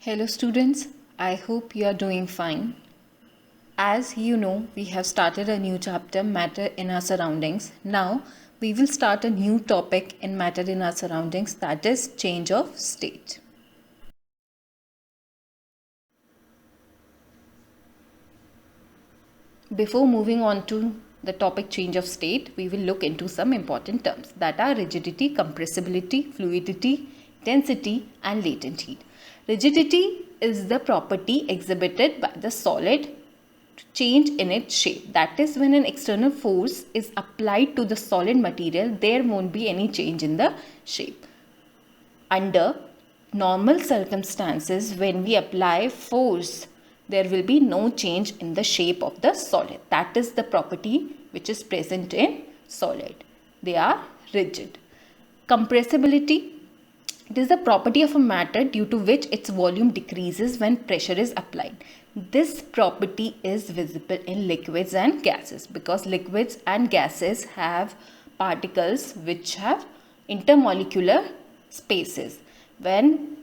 Hello students, I hope you are doing fine. As you know, we have started a new chapter, Matter in Our Surroundings. Now, we will start a new topic in Matter in Our Surroundings, that is change of state. Before moving on to the topic change of state, we will look into some important terms that are rigidity, compressibility, fluidity, density and latent heat. Rigidity is the property exhibited by the solid to change in its shape. That is, when an external force is applied to the solid material, there won't be any change in the shape. Under normal circumstances, when we apply force, there will be no change in the shape of the solid. That is the property which is present in solid. They are rigid. Compressibility, it is the property of a matter due to which its volume decreases when pressure is applied. This property is visible in liquids and gases because liquids and gases have particles which have intermolecular spaces. When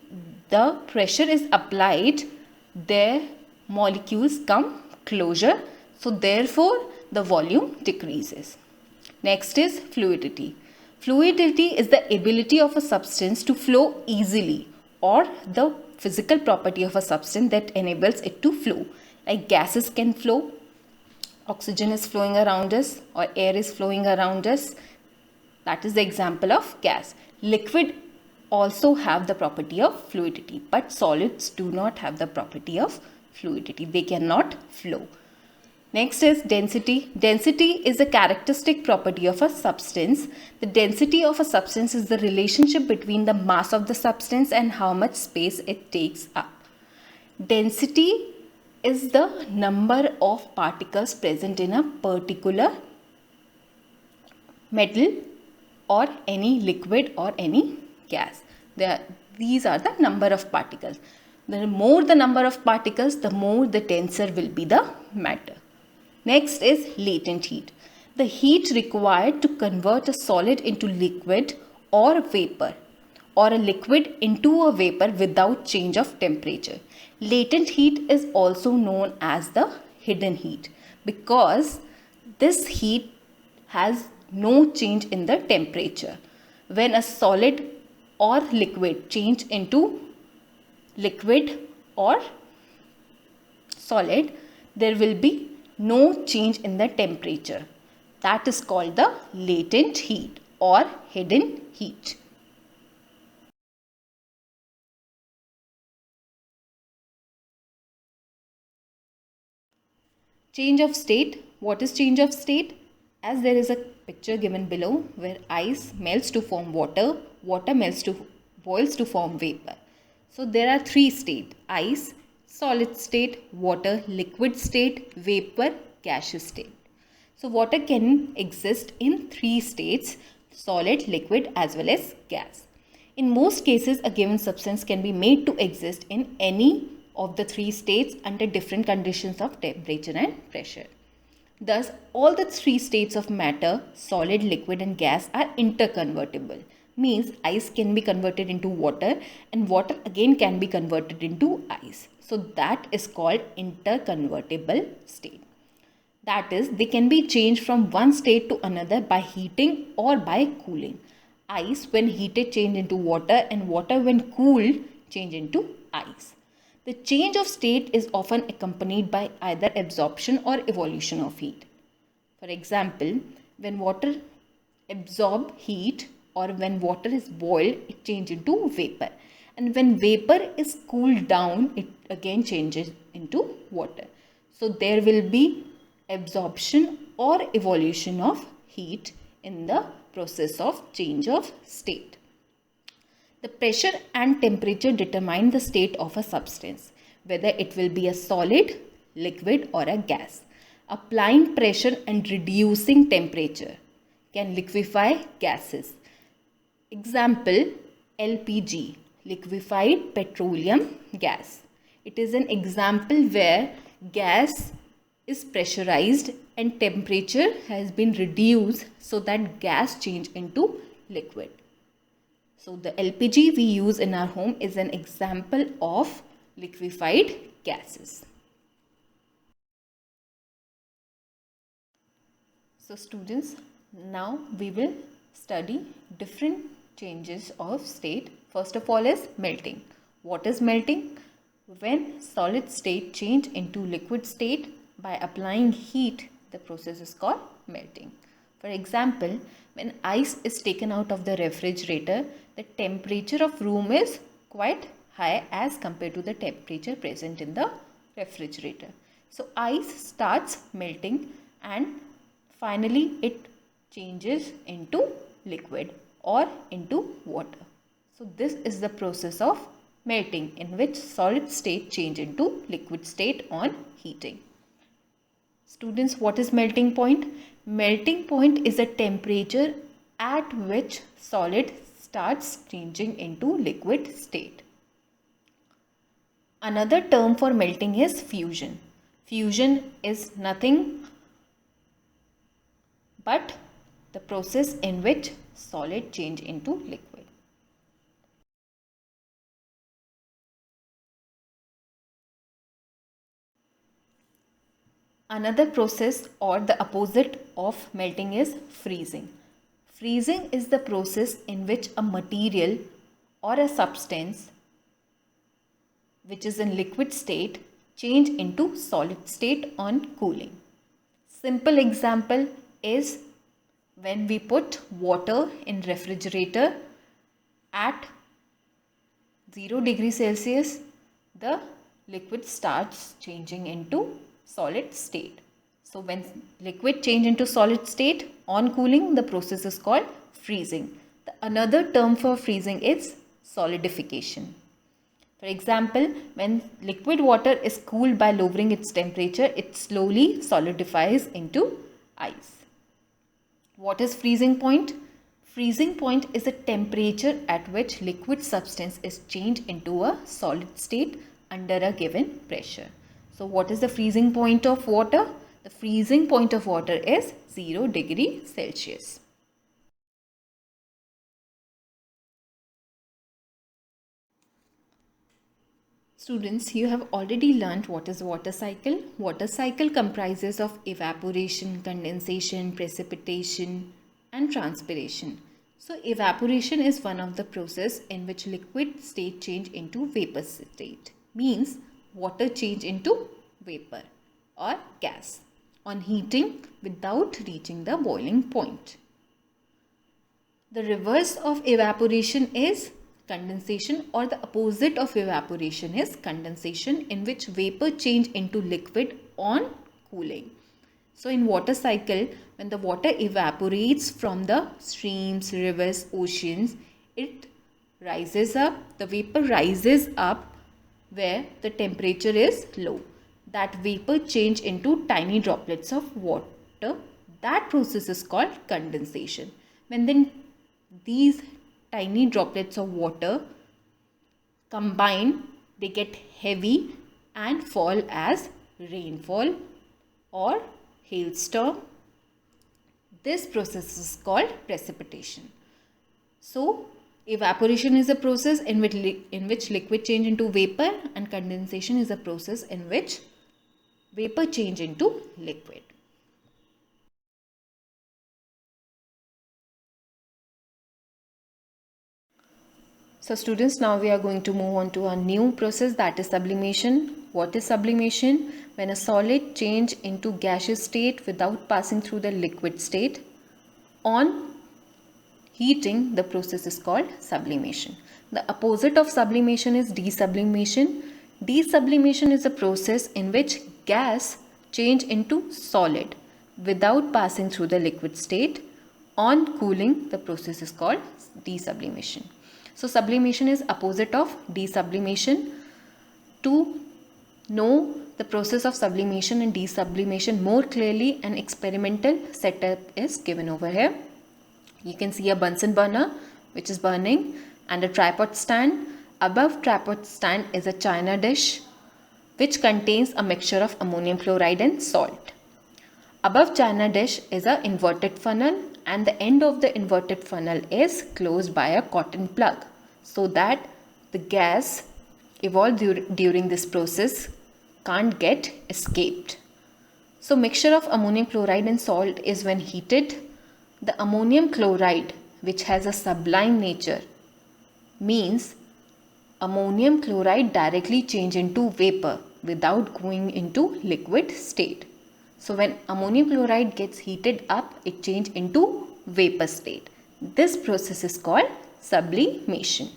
the pressure is applied, their molecules come closer, so therefore the volume decreases. Next is fluidity. Fluidity is the ability of a substance to flow easily, or the physical property of a substance that enables it to flow. Like gases can flow, oxygen is flowing around us, or air is flowing around us. That is the example of gas. Liquid also have the property of fluidity, but solids do not have the property of fluidity. They cannot flow. Next is density. Density is a characteristic property of a substance. The density of a substance is the relationship between the mass of the substance and how much space it takes up. Density is the number of particles present in a particular metal or any liquid or any gas. These are the number of particles. The more the number of particles, the more the denser will be the matter. Next is latent heat. The heat required to convert a solid into liquid or vapor, or a liquid into a vapor without change of temperature. Latent heat is also known as the hidden heat because this heat has no change in the temperature. When a solid or liquid change into liquid or solid, there will be no change in the temperature. That is called the latent heat or hidden heat. Change of state. What is change of state? As there is a picture given below where ice melts to form water, water boils to form vapor. So there are three states: ice, solid state, water, liquid state, vapor, gaseous state. So water can exist in three states: solid, liquid as well as gas. In most cases, a given substance can be made to exist in any of the three states under different conditions of temperature and pressure. Thus, all the three states of matter, solid, liquid and gas, are interconvertible. Means ice can be converted into water and water again can be converted into ice. So that is called interconvertible state. That is, they can be changed from one state to another by heating or by cooling. Ice when heated change into water, and water when cooled change into ice. The change of state is often accompanied by either absorption or evolution of heat. For example, when water absorbs heat or when water is boiled, it changes into vapor. And when vapor is cooled down, it again changes into water. So there will be absorption or evolution of heat in the process of change of state. The pressure and temperature determine the state of a substance, whether it will be a solid, liquid or a gas. Applying pressure and reducing temperature can liquefy gases. Example, LPG, liquefied petroleum gas. It is an example where gas is pressurized and temperature has been reduced so that gas change into liquid. So the LPG we use in our home is an example of liquefied gases. So students, now we will study different changes of state. First of all is melting. What is melting? When solid state change into liquid state by applying heat, the process is called melting. For example, when ice is taken out of the refrigerator, the temperature of room is quite high as compared to the temperature present in the refrigerator. So ice starts melting and finally it changes into liquid or into water. So this is the process of melting, in which solid state change into liquid state on heating. Students, what is melting point? Melting point is a temperature at which solid starts changing into liquid state. Another term for melting is fusion. Fusion is nothing but the process in which solid change into liquid. Another process or the opposite of melting is freezing. Freezing is the process in which a material or a substance which is in liquid state change into solid state on cooling. Simple example is when we put water in refrigerator at 0 degrees Celsius, the liquid starts changing into solid state. So when liquid change into solid state on cooling, the process is called freezing. Another term for freezing is solidification. For example, when liquid water is cooled by lowering its temperature, it slowly solidifies into ice. What is freezing point? Freezing point is a temperature at which liquid substance is changed into a solid state under a given pressure. So what is the freezing point of water? The freezing point of water is 0 degree Celsius. Students, you have already learnt what is water cycle. Water cycle comprises of evaporation, condensation, precipitation and transpiration. So evaporation is one of the process in which liquid state change into vapor state. Means water change into vapor or gas on heating without reaching the boiling point. The reverse of evaporation is condensation, or the opposite of evaporation is condensation, in which vapor change into liquid on cooling. So in water cycle, when the water evaporates from the streams, rivers, oceans, it rises up, the vapor rises up where the temperature is low. That vapor change into tiny droplets of water. That process is called condensation. When then these tiny droplets of water combine, they get heavy and fall as rainfall or hailstorm. This process is called precipitation. So evaporation is a process in which liquid change into vapor, and condensation is a process in which vapor change into liquid. So students, now we are going to move on to a new process, that is sublimation. What is sublimation? When a solid change into gaseous state without passing through the liquid state. On heating, the process is called sublimation. The opposite of sublimation is desublimation. Desublimation is a process in which gas change into solid without passing through the liquid state. On cooling, the process is called desublimation. So sublimation is opposite of desublimation. To know the process of sublimation and desublimation more clearly, an experimental setup is given over here. You can see a Bunsen burner which is burning and a tripod stand. Above tripod stand is a china dish which contains a mixture of ammonium chloride and salt. Above china dish is an inverted funnel, and the end of the inverted funnel is closed by a cotton plug, so that the gas evolved during this process can't get escaped. So mixture of ammonium chloride and salt is when heated. The ammonium chloride, which has a sublime nature, means ammonium chloride directly change into vapor without going into liquid state. So when ammonium chloride gets heated up, it changes into vapor state. This process is called sublimation.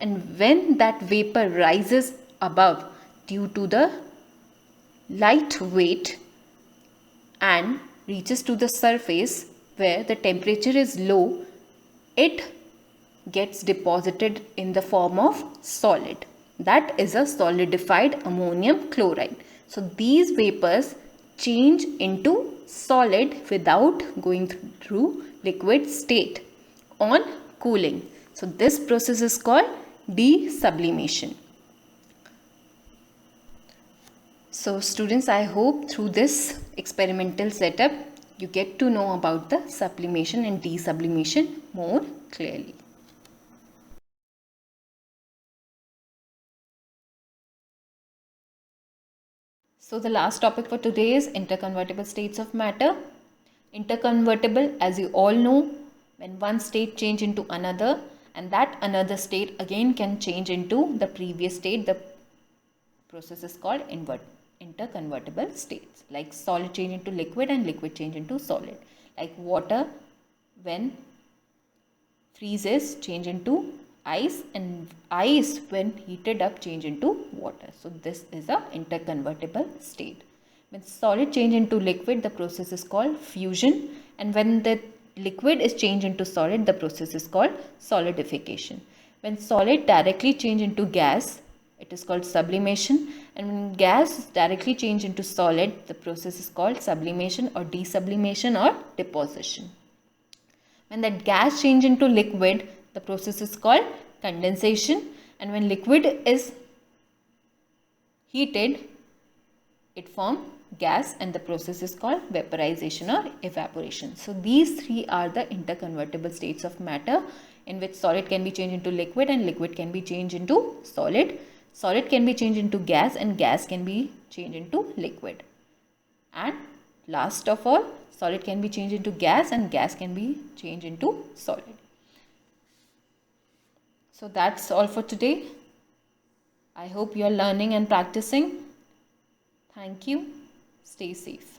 And when that vapor rises above due to the light weight and reaches to the surface where the temperature is low, it gets deposited in the form of solid. That is a solidified ammonium chloride. So these vapors change into solid without going through liquid state on cooling. So this process is called desublimation. So students, I hope through this experimental setup you get to know about the sublimation and desublimation more clearly. So the last topic for today is interconvertible states of matter. Interconvertible, as you all know, when one state change into another, and that another state again can change into the previous state, the process is called interconvertible states. Like solid change into liquid and liquid change into solid. Like water when freezes change into ice, and ice when heated up change into water. So this is a interconvertible state. When solid change into liquid, the process is called fusion, and when the liquid is changed into solid, the process is called solidification. When solid directly change into gas, it is called sublimation, and when gas is directly change into solid, the process is called sublimation or desublimation or deposition. When that gas change into liquid, the process is called condensation, and when liquid is heated, it forms gas, and the process is called vaporization or evaporation. So these three are the interconvertible states of matter, in which solid can be changed into liquid and liquid can be changed into solid. Solid can be changed into gas and gas can be changed into liquid. And last of all, solid can be changed into gas and gas can be changed into solid. So that's all for today. I hope you are learning and practicing. Thank you. Stay safe.